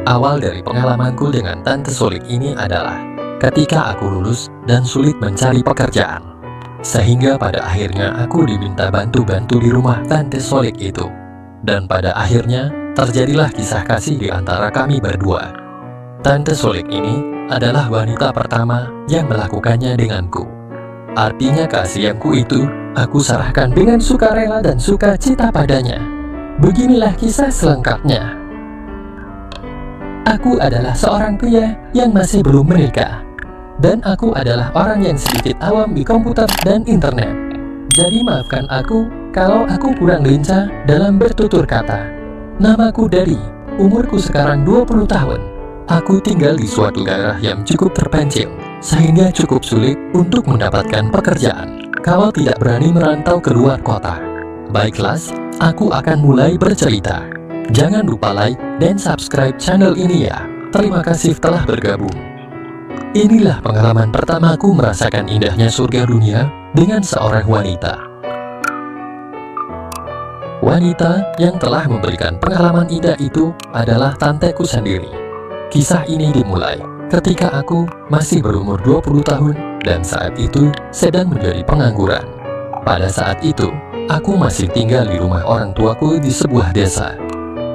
Awal dari pengalamanku dengan Tante Solik ini adalah ketika aku lulus dan sulit mencari pekerjaan. Sehingga pada akhirnya aku diminta bantu-bantu di rumah Tante Solik itu. Dan pada akhirnya terjadilah kisah kasih di antara kami berdua. Tante Solik ini adalah wanita pertama yang melakukannya denganku. Artinya kasihku itu aku serahkan dengan sukarela dan sukacita padanya. Beginilah kisah selengkapnya. Aku adalah seorang pria yang masih belum menikah. Dan aku adalah orang yang sedikit awam di komputer dan internet. Jadi maafkan aku kalau aku kurang lincah dalam bertutur kata. Namaku Dari, umurku sekarang 20 tahun. Aku tinggal di suatu daerah yang cukup terpencil, sehingga cukup sulit untuk mendapatkan pekerjaan kalau tidak berani merantau keluar kota. Baiklah, aku akan mulai bercerita. Jangan lupa like dan subscribe channel ini ya. Terima kasih telah bergabung. Inilah pengalaman pertamaku merasakan indahnya surga dunia dengan seorang wanita. Wanita yang telah memberikan pengalaman indah itu adalah tanteku sendiri. Kisah ini dimulai ketika aku masih berumur 20 tahun dan saat itu sedang menjadi pengangguran. Pada saat itu, aku masih tinggal di rumah orang tuaku di sebuah desa.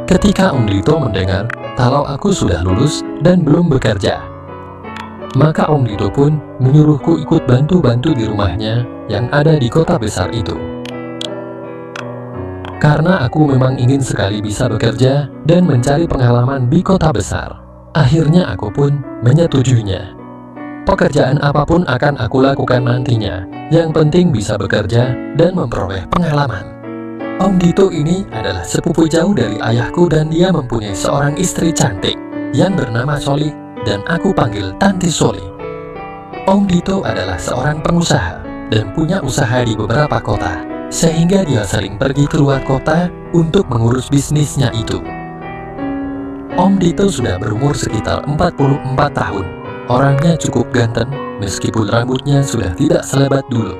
Ketika Om Dito mendengar kalau aku sudah lulus dan belum bekerja, maka Om Dito pun menyuruhku ikut bantu-bantu di rumahnya yang ada di kota besar itu. Karena aku memang ingin sekali bisa bekerja dan mencari pengalaman di kota besar, akhirnya aku pun menyetujuinya. Pekerjaan apapun akan aku lakukan nantinya, yang penting bisa bekerja dan memperoleh pengalaman. Om Dito ini adalah sepupu jauh dari ayahku dan dia mempunyai seorang istri cantik yang bernama Soli dan aku panggil Tante Soli. Om Dito adalah seorang pengusaha dan punya usaha di beberapa kota, sehingga dia sering pergi keluar kota untuk mengurus bisnisnya itu. Om Dito sudah berumur sekitar 44 tahun. Orangnya cukup ganteng meskipun rambutnya sudah tidak selebat dulu.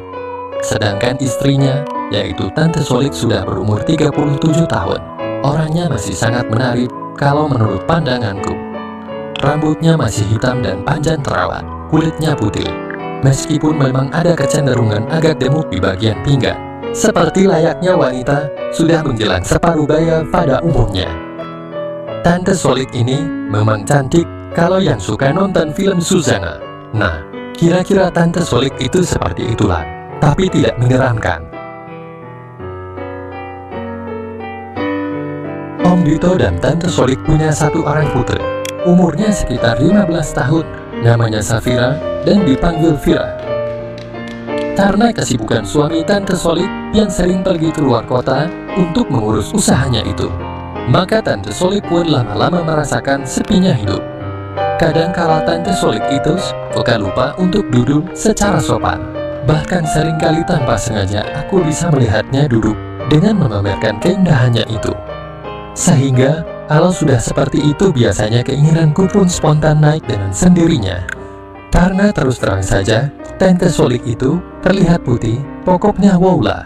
Sedangkan istrinya, yaitu Tante Solik, sudah berumur 37 tahun. Orangnya masih sangat menarik kalau menurut pandanganku. Rambutnya masih hitam dan panjang terawat, kulitnya putih. Meskipun memang ada kecenderungan agak gemuk di bagian pinggang, seperti layaknya wanita sudah menjelang separuh baya pada umumnya. Tante Solik ini memang cantik kalau yang suka nonton film Suzana. Nah, kira-kira Tante Solik itu seperti itulah, tapi tidak menyeramkan. Om Dito dan Tante Solik punya satu orang putri. Umurnya sekitar 15 tahun, namanya Safira dan dipanggil Vira. Karena kesibukan suami Tante Solik yang sering pergi keluar kota untuk mengurus usahanya itu, maka Tante Solik pun lama-lama merasakan sepinya hidup. Kadang kala Tante Solik itu suka lupa untuk duduk secara sopan. Bahkan seringkali tanpa sengaja aku bisa melihatnya duduk dengan memamerkan keindahannya itu. Sehingga kalau sudah seperti itu biasanya keinginanku pun spontan naik dengan sendirinya. Karena terus terang saja Tante Solik itu terlihat putih, pokoknya wow lah.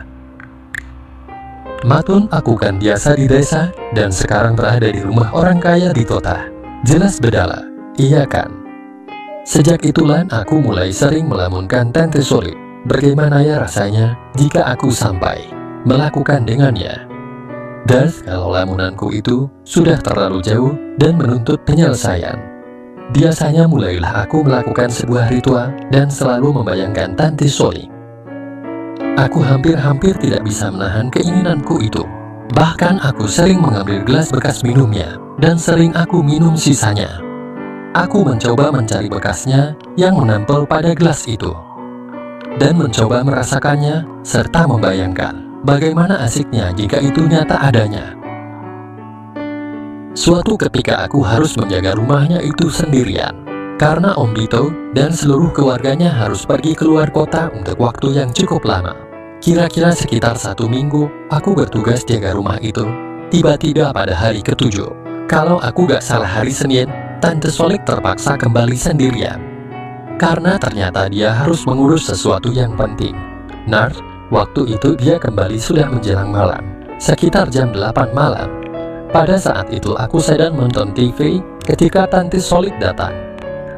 Matun aku kan biasa di desa dan sekarang berada di rumah orang kaya di kota. Jelas bedala, iya kan? Sejak itulah aku mulai sering melamunkan Tante Solik. Bagaimana ya rasanya jika aku sampai melakukan dengannya? Dan kalau lamunanku itu sudah terlalu jauh dan menuntut penyelesaian, biasanya mulailah aku melakukan sebuah ritual dan selalu membayangkan Tante Solik. Aku hampir-hampir tidak bisa menahan keinginanku itu. Bahkan aku sering mengambil gelas bekas minumnya dan sering aku minum sisanya. Aku mencoba mencari bekasnya yang menempel pada gelas itu dan mencoba merasakannya serta membayangkan bagaimana asiknya jika itu nyata adanya. Suatu ketika aku harus menjaga rumahnya itu sendirian karena Om Dito dan seluruh keluarganya harus pergi keluar kota untuk waktu yang cukup lama. Kira-kira sekitar 1 minggu aku bertugas jaga rumah itu. Tiba-tiba pada hari ke-7, kalau aku gak salah hari Senin, Tante Solik terpaksa kembali sendirian karena ternyata dia harus mengurus sesuatu yang penting. Nah, waktu itu dia kembali sudah menjelang malam, sekitar jam 8 malam. Pada saat itu aku sedang menonton TV ketika Tante Solid datang.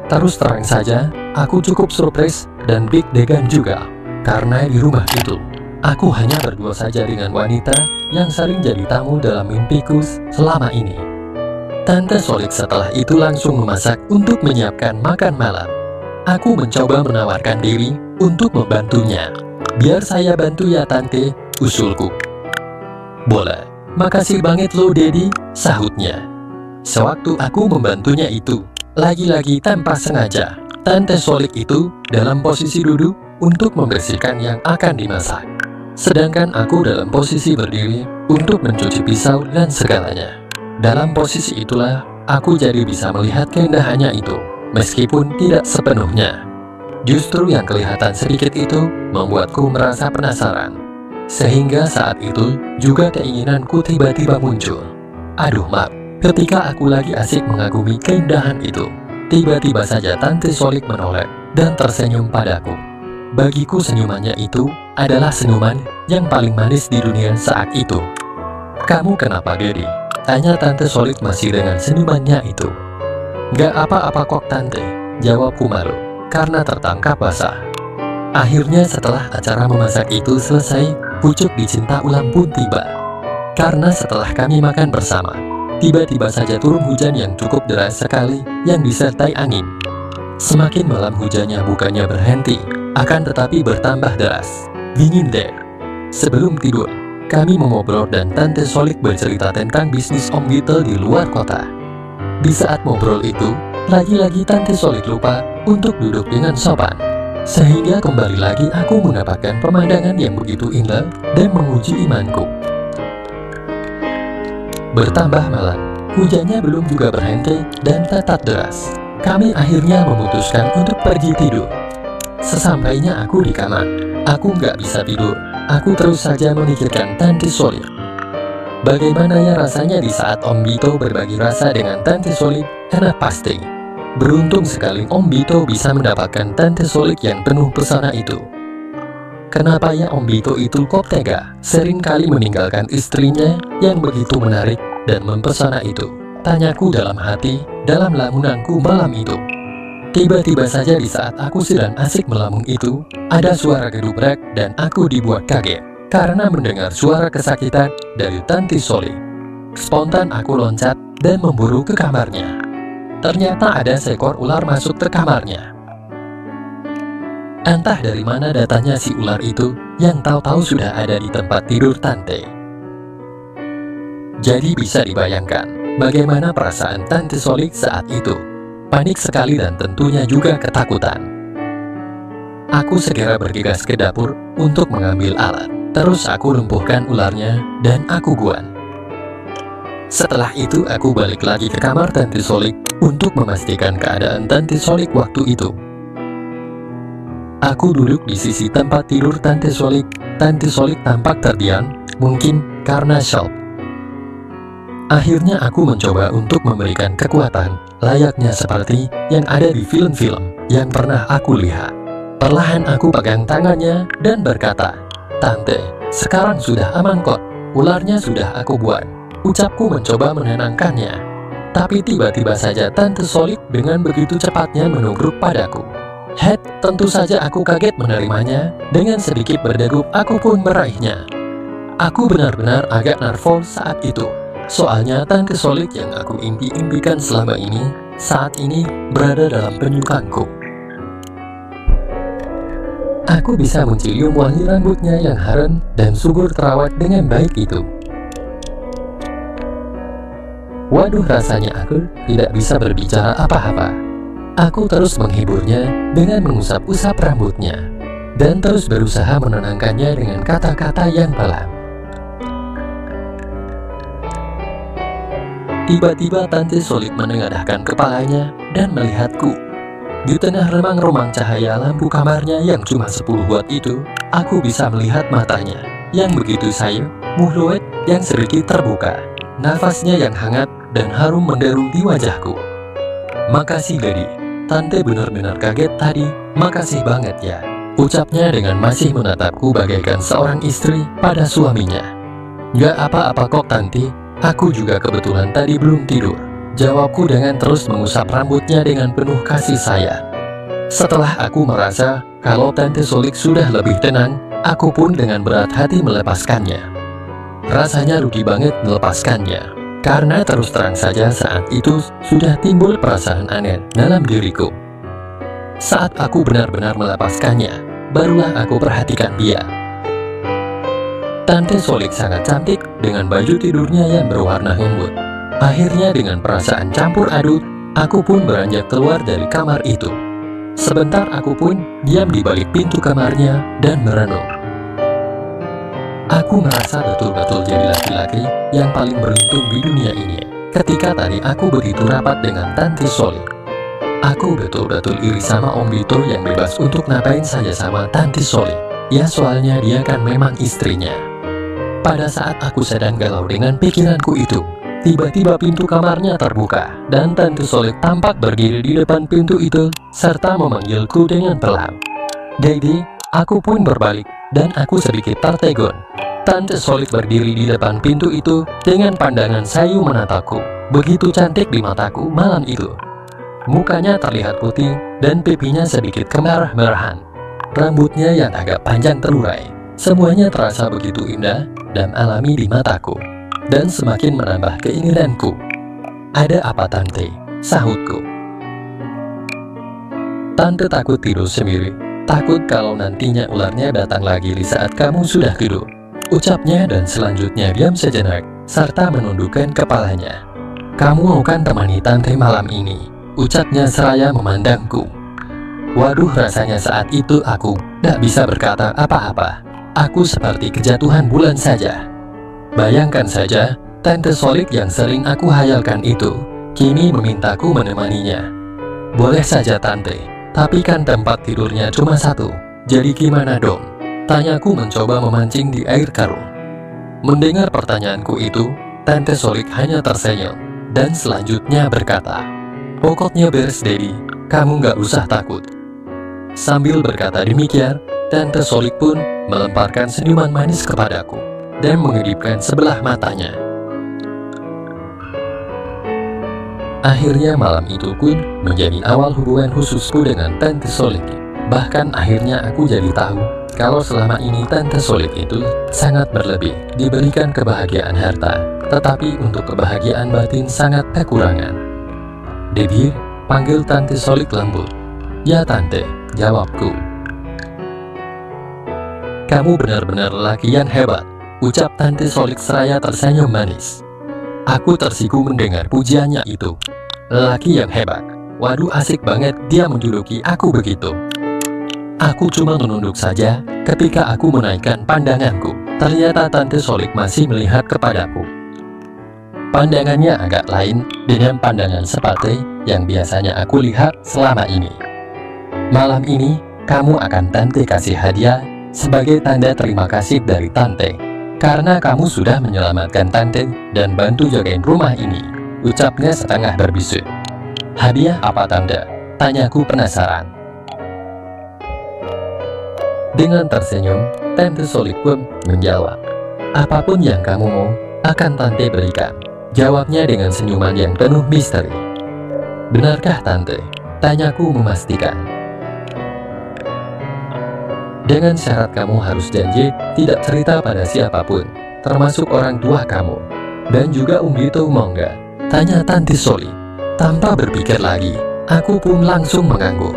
Terus terang saja, aku cukup surprise dan big degan juga, karena di rumah itu, aku hanya berdua saja dengan wanita yang sering jadi tamu dalam mimpiku selama ini. Tante Solid setelah itu langsung memasak untuk menyiapkan makan malam. Aku mencoba menawarkan diri untuk membantunya. Biar saya bantu ya Tante, usulku. Boleh, makasih banget lo Dedi, sahutnya. Sewaktu aku membantunya itu, lagi-lagi tanpa sengaja, Tante Solid itu dalam posisi duduk untuk membersihkan yang akan dimasak. Sedangkan aku dalam posisi berdiri untuk mencuci pisau dan segalanya. Dalam posisi itulah, aku jadi bisa melihat keindahannya itu, meskipun tidak sepenuhnya. Justru yang kelihatan sedikit itu membuatku merasa penasaran. Sehingga saat itu juga keinginanku tiba-tiba muncul. Aduh Mak, ketika aku lagi asik mengagumi keindahan itu, tiba-tiba saja Tante Solid menoleh dan tersenyum padaku. Bagiku senyumannya itu adalah senyuman yang paling manis di dunia saat itu. Kamu kenapa Dedi? Tanya Tante Solid masih dengan senyumannya itu. Gak apa-apa kok Tante, jawabku malu, karena tertangkap basah. Akhirnya setelah acara memasak itu selesai, pucuk dicinta ulang pun tiba. Karena setelah kami makan bersama, tiba-tiba saja turun hujan yang cukup deras sekali yang disertai angin. Semakin malam hujannya bukannya berhenti, akan tetapi bertambah deras. Dingin deh. Sebelum tidur, kami mengobrol dan Tante Solid bercerita tentang bisnis Om Beetle di luar kota. Di saat ngobrol itu, lagi-lagi Tante Solid lupa untuk duduk dengan sopan. Sehingga kembali lagi aku mendapatkan pemandangan yang begitu indah dan menguji imanku. Bertambah malam, hujannya belum juga berhenti dan tetap deras. Kami akhirnya memutuskan untuk pergi tidur. Sesampainya aku di kamar, aku nggak bisa tidur. Aku terus saja memikirkan Tante Solid. Bagaimana ya rasanya di saat Om Beetle berbagi rasa dengan Tante Solid? Enak pasti. Beruntung sekali Om Beetle bisa mendapatkan Tante Solid yang penuh pesona itu. Kenapa ya Om Beetle itu kok tega seringkali meninggalkan istrinya yang begitu menarik dan mempesona itu? Tanyaku dalam hati, dalam lamunanku malam itu. Tiba-tiba saja di saat aku sedang asik melamun itu, ada suara gedubrak dan aku dibuat kaget karena mendengar suara kesakitan dari Tante Solid. Spontan aku loncat dan memburu ke kamarnya. Ternyata ada seekor ular masuk ke kamarnya. Entah dari mana datanya si ular itu yang tahu-tahu sudah ada di tempat tidur Tante. Jadi bisa dibayangkan bagaimana perasaan Tante Solid saat itu. Panik sekali dan tentunya juga ketakutan. Aku segera bergegas ke dapur untuk mengambil alat. Terus aku lumpuhkan ularnya dan aku guan. Setelah itu aku balik lagi ke kamar Tante Solid untuk memastikan keadaan Tante Solid waktu itu. Aku duduk di sisi tempat tidur Tante Solid. Tante Solid tampak terdiam, mungkin karena shock. Akhirnya aku mencoba untuk memberikan kekuatan layaknya seperti yang ada di film-film yang pernah aku lihat. Perlahan aku pegang tangannya dan berkata, "Tante, sekarang sudah aman kok, ularnya sudah aku buat." Ucapku mencoba menenangkannya. Tapi tiba-tiba saja Tante Solid dengan begitu cepatnya menubruk padaku. Tentu saja aku kaget menerimanya. Dengan sedikit berdegup aku pun meraihnya. Aku benar-benar agak nervous saat itu. Soalnya Tante Solid yang aku impi-impikan selama ini, saat ini berada dalam penyukanku. Aku bisa mencium wangi rambutnya yang harum dan subur terawat dengan baik itu. Waduh, rasanya aku tidak bisa berbicara apa-apa. Aku terus menghiburnya dengan mengusap-usap rambutnya dan terus berusaha menenangkannya dengan kata-kata yang pelan. Tiba-tiba Tante Solid menengadahkan kepalanya dan melihatku. Di tengah remang-remang cahaya lampu kamarnya yang cuma 10 watt itu, aku bisa melihat matanya yang begitu sayang, mulut yang sedikit terbuka, nafasnya yang hangat dan harum menderu di wajahku. "Makasih Dedi, Tante benar-benar kaget tadi, makasih banget ya," ucapnya dengan masih menatapku bagaikan seorang istri pada suaminya. "Gak apa-apa kok Tante, aku juga kebetulan tadi belum tidur. Jawabku dengan terus mengusap rambutnya dengan penuh kasih sayang. Setelah aku merasa kalau Tante Solik sudah lebih tenang, aku pun dengan berat hati melepaskannya. Rasanya rugi banget melepaskannya, karena terus terang saja saat itu sudah timbul perasaan aneh dalam diriku. Saat aku benar-benar melepaskannya, barulah aku perhatikan dia. Tante Solik sangat cantik dengan baju tidurnya yang berwarna ungu. Akhirnya dengan perasaan campur aduk, aku pun beranjak keluar dari kamar itu. Sebentar aku pun diam di balik pintu kamarnya dan merenung. Aku merasa betul-betul jadi laki-laki yang paling beruntung di dunia ini ketika tadi aku begitu rapat dengan Tante Solik. Aku betul-betul iri sama Om Bito yang bebas untuk ngapain saja sama Tante Solik. Ya soalnya dia kan memang istrinya. Pada saat aku sedang galau dengan pikiranku itu, tiba-tiba pintu kamarnya terbuka dan Tante Solik tampak berdiri di depan pintu itu serta memanggilku dengan pelan. "Dedi," aku pun berbalik dan aku sedikit tertegun. Tante Solik berdiri di depan pintu itu dengan pandangan sayu menataku. Begitu cantik di mataku malam itu. Mukanya terlihat putih dan pipinya sedikit kemerah-merahan. Rambutnya yang agak panjang terurai. Semuanya terasa begitu indah dan alami di mataku, dan semakin menambah keinginanku. "Ada apa, Tante?" sahutku. "Tante takut tidur sendiri, takut kalau nantinya ularnya datang lagi di saat kamu sudah tidur," ucapnya dan selanjutnya diam sejenak, serta menundukkan kepalanya. "Kamu mau kan temani Tante malam ini?" ucapnya seraya memandangku. Waduh, rasanya saat itu aku tidak bisa berkata apa-apa. Aku seperti kejatuhan bulan saja. Bayangkan saja, Tante Solik yang sering aku hayalkan itu kini memintaku menemaninya. "Boleh saja Tante, tapi kan tempat tidurnya cuma satu. Jadi gimana dong?" tanyaku mencoba memancing di air karung. Mendengar pertanyaanku itu, Tante Solik hanya tersenyum dan selanjutnya berkata, "Pokoknya beres Dedi, kamu nggak usah takut." Sambil berkata demikian, Tante Solik pun melemparkan senyuman manis kepadaku dan mengedipkan sebelah matanya. Akhirnya malam itu pun menjadi awal hubungan khususku dengan Tante Solik. Bahkan akhirnya aku jadi tahu kalau selama ini Tante Solik itu sangat berlebih diberikan kebahagiaan harta, tetapi untuk kebahagiaan batin sangat kekurangan. "Dedi," panggil Tante Solik lembut. "Ya Tante," jawabku. "Kamu benar-benar lelaki yang hebat," ucap Tante Solik seraya tersenyum manis. Aku tersipu mendengar pujiannya itu. Lelaki yang hebat. Waduh, asik banget dia menjuluki aku begitu. Aku cuma menunduk saja ketika aku menaikkan pandanganku. Ternyata Tante Solik masih melihat kepadaku. Pandangannya agak lain dengan pandangan seperti yang biasanya aku lihat selama ini. "Malam ini, kamu akan Tante kasih hadiah sebagai tanda terima kasih dari Tante, karena kamu sudah menyelamatkan Tante dan bantu jagain rumah ini," ucapnya setengah berbisu. "Hadiah apa Tante?" tanyaku penasaran. Dengan tersenyum, Tante Solik pun menjawab, "Apapun yang kamu mau, akan Tante berikan," jawabnya dengan senyuman yang penuh misteri. "Benarkah Tante?" tanyaku memastikan. "Dengan syarat kamu harus janji tidak cerita pada siapapun, termasuk orang tua kamu. Dan juga Bito mau nggak?" tanya Tante Solik. Tanpa berpikir lagi, aku pun langsung mengangguk.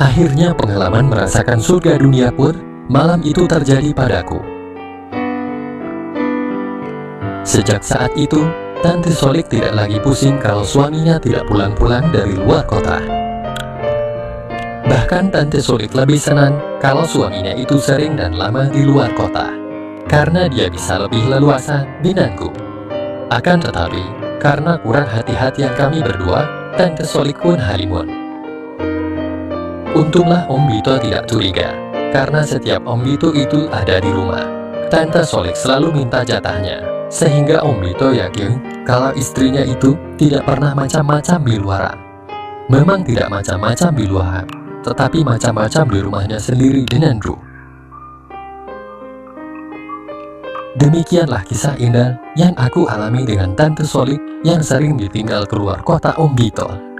Akhirnya pengalaman merasakan surga dunia pun malam itu terjadi padaku. Sejak saat itu, Tante Solik tidak lagi pusing kalau suaminya tidak pulang-pulang dari luar kota. Bahkan Tante Solik lebih senang kalau suaminya itu sering dan lama di luar kota, karena dia bisa lebih leluasa denganku. Akan tetapi, karena kurang hati-hatian kami berdua, Tante Solik pun halimun. Untunglah Om Bito tidak curiga, karena setiap Om Bito itu ada di rumah. Tante Solik selalu minta jatahnya, sehingga Om Bito yakin kalau istrinya itu tidak pernah macam-macam di luaran. Memang tidak macam-macam di luaran, tetapi macam-macam di rumahnya sendiri denganku. Demikianlah kisah indah yang aku alami dengan Tante Solik yang sering ditinggal keluar kota Om Bito.